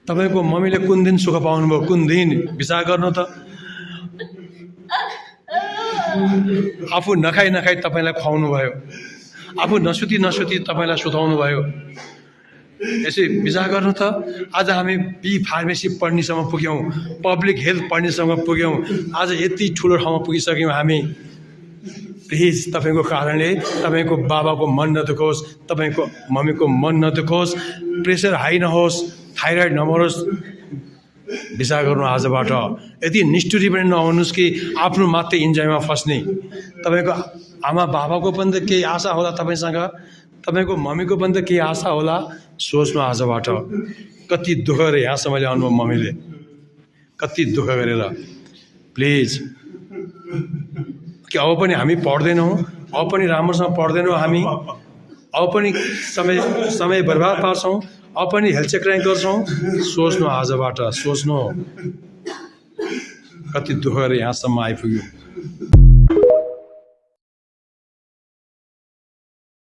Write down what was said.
तपाईको मम्मीले कुन दिन सुख पाउनुभयो, कुन दिन विचार गर्नु त। आफू नखाई नखाई तपाईलाई खुवाउनु भयो, आफू नसुती नसुती तपाईलाई सुताउनु भयो। यसै विचार गर्नु त। आज हामी बी फार्मेसी पढ्नेसम्म पुग्यौँ, पब्लिक हेल्थ पढ्नेसम्म पुग्यौँ, आज यति ठुलो ठाउँमा पुगिसक्यौँ हामी। प्लिज तपाईको कारणले तपाईको बाबाको मन नदुखोस्, तपाईको मम्मीको मन नदुखोस्, प्रेसर हाई नहोस्, थाइरोइड नमरोस्। विचार गर्नु आजबाट। यति निष्ठुरी पनि नहुनुहोस् कि आफ्नो मात्रै इन्जोयमा फस्ने। तपाईको आमा बाबाको पनि त केही आशा होला तपाईसँग, तपाईको मम्मीको पनि त केही आशा होला। सोच्नु आजबाट। कति दुःख गरेँ यहाँसम्म ल्याउनु मम्मीले, कति दुःख गरेर। प्लिज कि अब पनि हामी पढ्दैनौँ, अब पनि राम्रोसँग पढ्दैनौँ हामी, अब पनि समय बर्बाद पार्छौँ, अब पनि हेल्थ चेक गर्छौँ। सोच्नु आजबाट, सोच्नु। कति दुःख गरेर यहाँसम्म आइपुग्यो।